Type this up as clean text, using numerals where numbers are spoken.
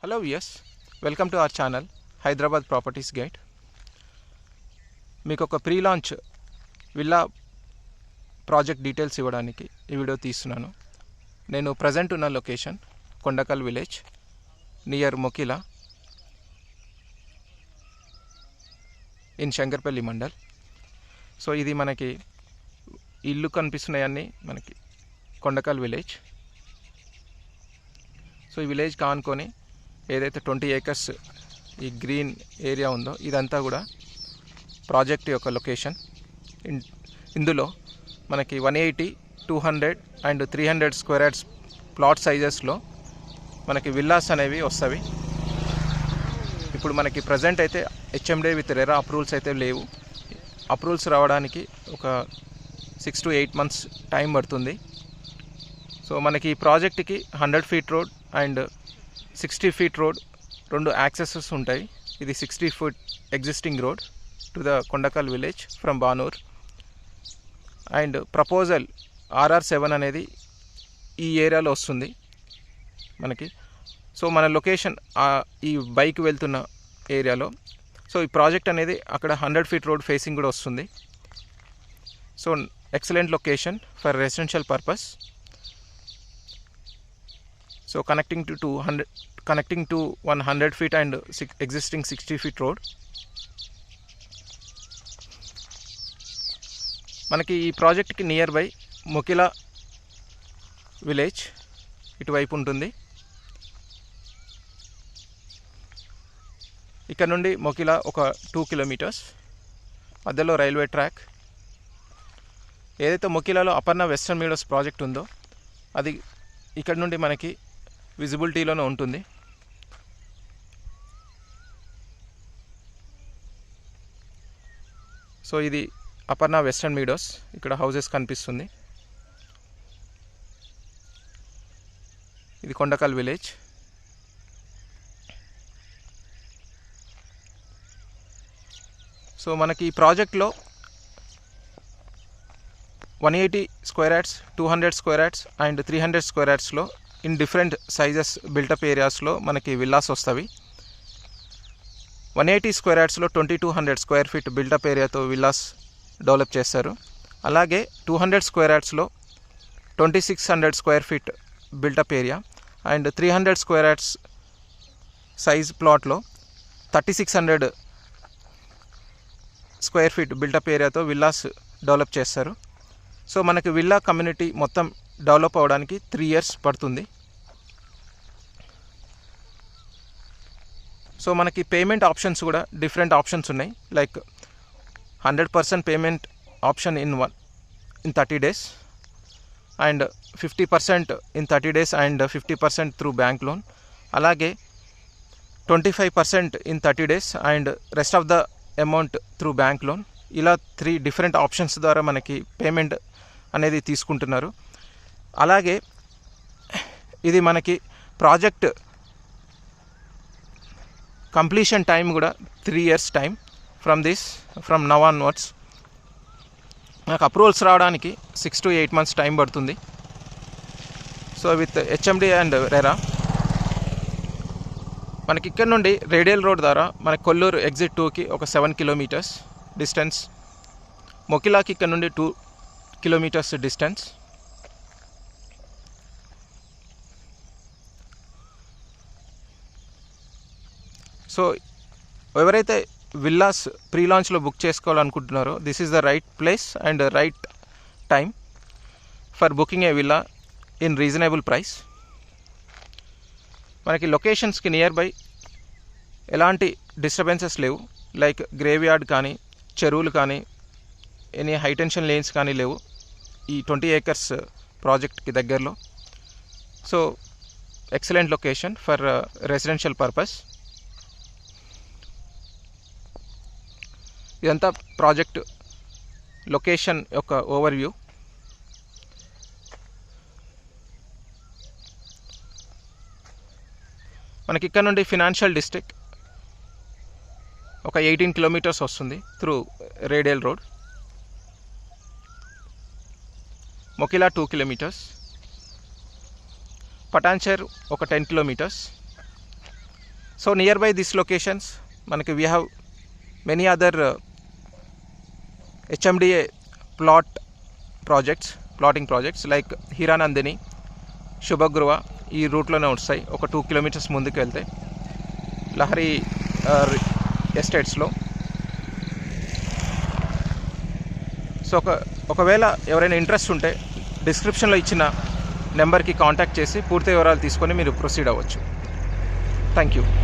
Hello viewers, welcome to our channel Hyderabad properties guide. మీకు ఒక pre launch villa project details ఇవ్వడానికి ఈ video తీస్తున్నాను. నేను ప్రజెంట్ ఉన్న location Kondakal village near Mokila in Shankarpalli mandal. So ఇది మనకి ఇల్లు కనిపిస్తున్నాయన్నీ మనకి కొండకల్ విలేజ్. సో ఈ విలేజ్ కానుకొని ఏదైతే 20 acres ఈ గ్రీన్ ఏరియా ఉందో ఇదంతా కూడా ప్రాజెక్ట్ యొక్క లొకేషన్. ఇందులో మనకి 180, 200 అండ్ 300 స్క్వేర్ యార్డ్స్ ప్లాట్ సైజెస్లో మనకి విల్లాస్ అనేవి వస్తాయి. ఇప్పుడు మనకి ప్రజెంట్ అయితే హెచ్ఎండే విత్ రెరా అప్రూవల్స్ అయితే లేవు. అప్రూవల్స్ రావడానికి ఒక 6 to 8 months టైం పడుతుంది. సో మనకి ఈ ప్రాజెక్ట్కి 100 feet road and 60 feet road రెండు యాక్సెసెస్ ఉంటాయి. ఇది 60 feet existing road to the Kondakal village from Banur. And proposal RR7 అనేది ఈ ఏరియాలో వస్తుంది మనకి. సో మన లొకేషన్ ఈ బైక్ వెళ్తున్న ఏరియాలో. సో ఈ ప్రాజెక్ట్ అనేది అక్కడ 100 feet రోడ్ ఫేసింగ్ కూడా వస్తుంది. So excellent location for residential purpose. So connecting to 100 feet and existing 60 feet road. మనకి ఈ ప్రాజెక్ట్కి నియర్ బై మొకిలా విలేజ్ ఇటువైపు ఉంటుంది. ఇక్కడ నుండి మొకిలా ఒక 2 kilometers, మధ్యలో రైల్వే ట్రాక్. ఏదైతే మొకిలాలో అపర్ణ వెస్టర్న్ మీడోస్ ప్రాజెక్ట్ ఉందో అది ఇక్కడ నుండి మనకి విజిబిలిటీలోనే ఉంటుంది. సో ఇది అపర్ణ వెస్టర్న్ మీడోస్. ఇక్కడ హౌసెస్ కనిపిస్తుంది. ఇది కొండకల్ విలేజ్. సో మనకి ఈ ప్రాజెక్ట్లో 180 square yards, 200 square yards and 300 square yardsలో ఇన్ డిఫరెంట్ సైజెస్ బిల్టప్ ఏరియాస్లో మనకి విల్లాస్ వస్తాయి. 180 square yardsలో 2200 square feet బిల్టప్ ఏరియాతో విల్లాస్ డెవలప్ చేస్తారు. అలాగే 200 square yardsలో 2600 square feet built up area and 300 square yards size ప్లాట్లో 3600 square feet బిల్టప్ ఏరియాతో విల్లాస్ డెవలప్ చేస్తారు. సో మనకి విల్లా కమ్యూనిటీ మొత్తం డెవలప్ అవ్వడానికి 3 years పడుతుంది. సో మనకి పేమెంట్ ఆప్షన్స్ కూడా డిఫరెంట్ ఆప్షన్స్ ఉన్నాయి. Like 100% payment option in 30 days and 50% in 30 days and 50% through bank loan. అలాగే 25% in 30 days and rest of the amount through bank loan. ఇలా 3 different options ద్వారా మనకి payment అనేది తీసుకుంటున్నారు. అలాగే ఇది మనకి ప్రాజెక్ట్ కంప్లీషన్ టైం కూడా 3 years time from now onwards. మనకు అప్రూవల్స్ రావడానికి 6 to 8 months టైం పడుతుంది. So with HMD and RERA మనకి ఇక్కడ నుండి రేడియల్ రోడ్ ద్వారా మనకి కొల్లూరు ఎగ్జిట్ 2కి ఒక 7 kilometers డిస్టెన్స్. మొకిలాకి ఇక్కడ నుండి 2 kilometers డిస్టెన్స్. సో ఎవరైతే విల్లాస్ ప్రీ లాంచ్లో బుక్ చేసుకోవాలనుకుంటున్నారో this is the right place and right time for booking a villa in reasonable price. మనకి లొకేషన్స్కి నియర్ బై ఎలాంటి డిస్టర్బెన్సెస్ లేవు. లైక్ గ్రేవ్ యార్డ్ కానీ, చెరువులు కానీ, ఎనీ హై టెన్షన్ లేన్స్ కానీ లేవు ఈ 20 acres ప్రాజెక్ట్కి దగ్గరలో. So excellent location for residential purpose. ఇదంతా ప్రాజెక్ట్ లొకేషన్ యొక్క ఓవర్వ్యూ. మనకి ఇక్కడ నుండి ఫినాన్షియల్ డిస్ట్రిక్ట్ ఒక 18 kilometers వస్తుంది through radial road. Mokila 2 kilometers, Patancheru ఒక 10 kilometers so nearby this locations మనకి we have many other HMDA plotting projects like Hiranandani, Shubhagruha ఈ రూట్లోనే వస్తాయి. ఒక 2 కిలోమీటర్స్ ముందుకు వెళ్తే లహరి ఎస్టేట్స్లో. సో ఒకవేళ ఎవరైనా ఇంట్రెస్ట్ ఉంటే డిస్క్రిప్షన్లో ఇచ్చిన నెంబర్కి కాంటాక్ట్ చేసి పూర్తి వివరాలు తీసుకొని మీరు ప్రొసీడ్ అవ్వచ్చు. Thank you.